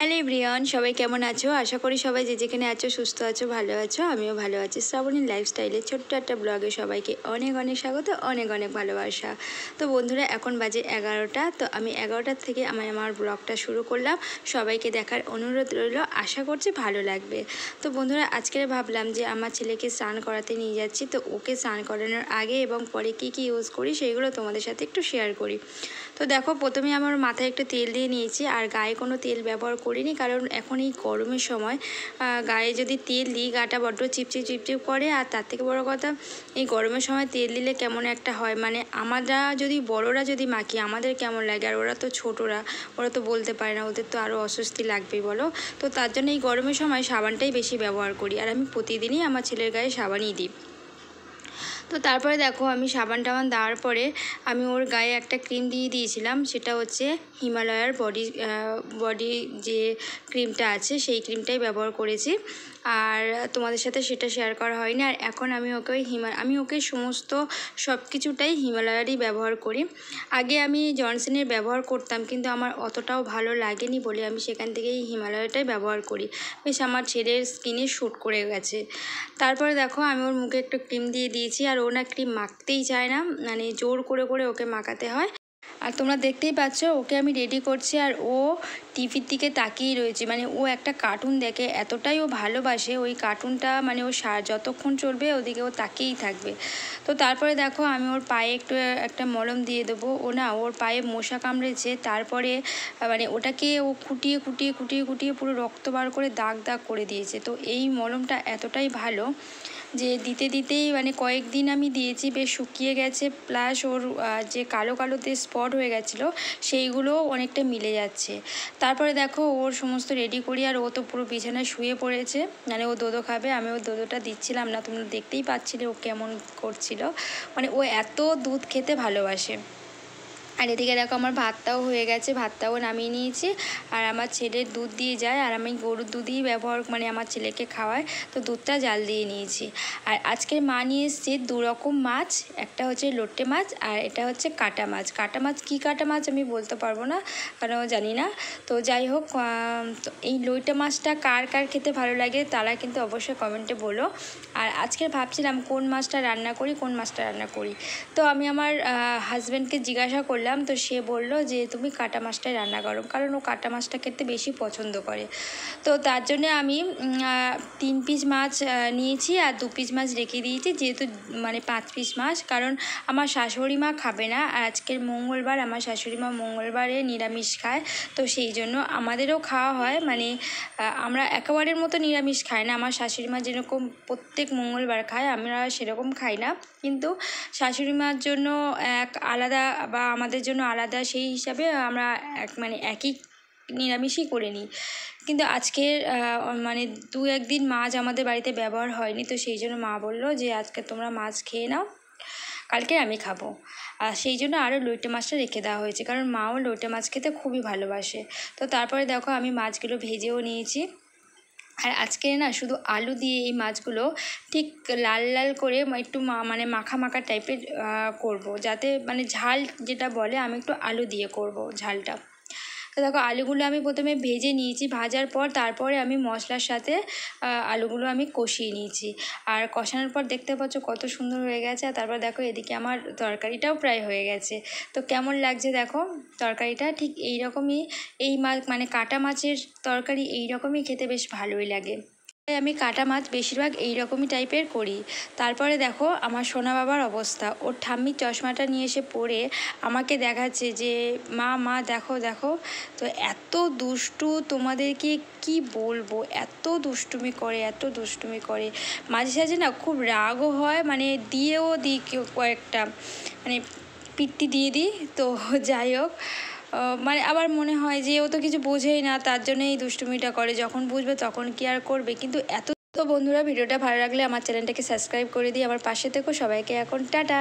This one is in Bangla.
হ্যালো এভরিওয়ান, সবাই কেমন আছো? আশা করি সবাই যে যেখানে আছো সুস্থ আছো, ভালো আছো। আমিও ভালো আছি। শ্রাবণীর লাইফস্টাইলের ছোট্ট একটা ব্লগে সবাইকে অনেক অনেক স্বাগত, অনেক অনেক ভালোবাসা। তো বন্ধুরা, এখন বাজে 11টা। তো আমি 11টার থেকে আমার ব্লগটা শুরু করলাম। সবাইকে দেখার অনুরোধ রইল, আশা করছি ভালো লাগবে। তো বন্ধুরা, আজকে ভাবলাম যে আমার ছেলেকে স্নান করাতে নিয়ে যাচ্ছি। তো ওকে স্নান করানোর আগে এবং পরে কী কী ইউজ করি সেইগুলো তোমাদের সাথে একটু শেয়ার করি। তো দেখো, প্রথমে আমার মাথায় একটু তেল দিয়ে নিয়েছি, আর গায়ে কোনো তেল ব্যবহার করিনি, কারণ এখন এই গরমের সময় গায়ে যদি তেল দিই গাটা বড্ড চিপচিপ চিপচিপ করে। আর তার থেকে বড় কথা, এই গরমের সময় তেল দিলে কেমন একটা হয়, মানে আমরা যদি বড়রা যদি মাখি আমাদের কেমন লাগে, আর ওরা তো ছোটরা, ওরা তো বলতে পারে না, ওদের তো আরও অস্বস্তি লাগবেই বলো। তো তার জন্য এই গরমের সময় সাবানটাই বেশি ব্যবহার করি, আর আমি প্রতিদিনই আমার ছেলের গায়ে সাবানই দিই। তো তারপরে দেখো, আমি সাবান টাবান দেওয়ার পরে আমি ওর গায়ে একটা ক্রিম দিয়ে দিয়েছিলাম, সেটা হচ্ছে হিমালয়ার বডি যে ক্রিমটা আছে সেই ক্রিমটাই ব্যবহার করেছি। আর তোমাদের সাথে সেটা শেয়ার করা হয়নি। আর এখন আমি ওকে সমস্ত সব কিছুটাই হিমালয়ারই ব্যবহার করি। আগে আমি জনসনের ব্যবহার করতাম, কিন্তু আমার অতটাও ভালো লাগেনি বলে আমি সেখান থেকেই হিমালয়াটাই ব্যবহার করি। বেশ আমার ছেলের স্কিনে শ্যুট করে গেছে। তারপরে দেখো, আমি ওর মুখে একটু ক্রিম দিয়ে দিয়েছি, আর ও না ক্রিম মাখতেই চায় না, মানে জোর করে করে ওকে মাখাতে হয়। আর তোমরা দেখতেই পাচ্ছ, ওকে আমি রেডি করছি, আর ও টিভির দিকে তাকিয়েই রয়েছে। মানে ও একটা কার্টুন দেখে, এতটাই ও ভালোবাসে ওই কার্টুনটা, মানে ও যতক্ষণ চলবে ওদিকে ও তাকিয়েই থাকবে। তো তারপরে দেখো, আমি ওর পায়ে একটা মলম দিয়ে দেবো। ওর পায়ে মশা কামড়েছে, তারপরে মানে ওটাকে ও খুঁটিয়ে খুঁটিয়ে খুঁটিয়ে খুঁটিয়ে পুরো রক্ত বার করে দাগ দাগ করে দিয়েছে। তো এই মলমটা এতটাই ভালো যে দিতে দিতেই মানে কয়েকদিন আমি দিয়েছি, বেশ শুকিয়ে গেছে, প্লাস ওর যে কালো কালোতে স্পট হয়ে গেছিলো সেইগুলোও অনেকটা মিলে যাচ্ছে। তারপরে দেখো, ওর সমস্ত রেডি করি, আর ও তো পুরো বিছানায় শুয়ে পড়েছে, মানে ও দোদো খাবে। আমি ওর দোদোটা দিচ্ছিলাম না, তোমরা দেখতেই পাচ্ছিলে ও কেমন করছিল, মানে ও এত দুধ খেতে ভালোবাসে। আর এদিকে দেখো, আমার ভাতটাও হয়ে গেছে, ভাতটাও নামিয়ে নিয়েছি। আর আমার ছেলের দুধ দিয়ে যায়, আর আমি গরুর দুধই মানে আমার ছেলেকে খাওয়াই, তো দুধটা জাল দিয়ে নিয়েছি। আর আজকের মা নিয়ে এসছে 2 রকম মাছ, একটা হচ্ছে লোটে মাছ, আর এটা হচ্ছে কাটা মাছ। কাটা মাছ কী কাটা মাছ আমি বলতে পারবো না, কারণ জানি না। তো যাই হোক, তো এই লইটা মাছটা কার কার খেতে ভালো লাগে তারা কিন্তু অবশ্যই কমেন্টে বলো। আর আজকে ভাবছিলাম কোন মাছটা রান্না করি। তো আমি আমার হাজব্যান্ডকে জিজ্ঞাসা করলাম, তো সে বলল যে তুমি কাটা মাছটাই রান্না করো, কারণ ও কাটা মাছটা খেতে বেশি পছন্দ করে। তো তার জন্য আমি 3 পিস মাছ নিয়েছি, আর 2 পিস মাছ রেখে দিয়েছি, যেহেতু মানে 5 পিস মাছ, কারণ আমার শাশুড়ি মা খাবে না। আর আজকের মঙ্গলবার, আমার শাশুড়ি মা মঙ্গলবারে নিরামিষ খায়, তো সেই জন্য আমাদেরও খাওয়া হয়। মানে আমরা একেবারের মতো নিরামিষ খাই না, আমার শাশুড়ি মা যেরকম প্রত্যেক মঙ্গলবার খায় আমরা সেরকম খাই না, কিন্তু শাশুড়ি মার জন্য এক আলাদা বা আমাদের জন্য আলাদা, সেই হিসাবে আমরা মানে একই নিরামিষই করে নিই। কিন্তু আজকের মানে 2-1 দিন মাছ আমাদের বাড়িতে ব্যবহার হয়নি, তো সেই জন্য মা বললো যে আজকে তোমরা মাছ খেয়ে নাও, কালকে আমি খাবো। আর সেই জন্য আরও লইটে মাছটা রেখে দেওয়া হয়েছে, কারণ মাও লইটে মাছ খেতে খুবই ভালোবাসে। তো তারপরে দেখো, আমি মাছগুলো ভেজেও নিয়েছি। আর আজকে না শুধু আলু দিয়ে এই মাছগুলো ঠিক লাল লাল করে একটু মানে মাখা মাখা টাইপের করব, যাতে মানে ঝাল যেটা বলে, আমি একটু আলু দিয়ে করব ঝালটা। তো দেখো, আলুগুলো আমি প্রথমে ভেজে নিয়েছি, ভাজার পর তারপরে আমি মশলার সাথে আলুগুলো আমি কষিয়ে নিয়েছি। আর কষানোর পর দেখতে পাচ্ছ কত সুন্দর হয়ে গেছে। আর তারপর দেখো, এদিকে আমার তরকারিটাও প্রায় হয়ে গেছে। তো কেমন লাগছে দেখো তরকারিটা, ঠিক এই রকমই। এই মাছ মানে কাটা মাছের তরকারি এই রকমই খেতে বেশ ভালোই লাগে। আমি কাটা মাছ বেশিরভাগ এই রকমই টাইপের করি। তারপরে দেখো, আমার সোনা বাবার অবস্থা, ওর ঠাম্মির চশমাটা নিয়ে এসে পড়ে আমাকে দেখাচ্ছে যে মা দেখো দেখো। তো এত দুষ্টু, তোমাদেরকে কি বলবো, এত দুষ্টুমি করে। মাঝে সাঝে না খুব রাগও হয়, মানে দিয়েও দিই কয়েকটা, মানে পিট্টি দিয়ে দিই। তো যাই হোক, মানে আবার মনে হয় যে ও তো কিছু বোঝেই না, তার জন্য এই দুষ্টুমিটা করে, যখন বুঝবে তখন কি আর করবে, কিন্তু এত। তো বন্ধুরা, ভিডিওটা ভালো লাগলে আমার চ্যানেলটাকে সাবস্ক্রাইব করে দিই, আমার পাশে থেকো। সবাইকে এখন টাটা।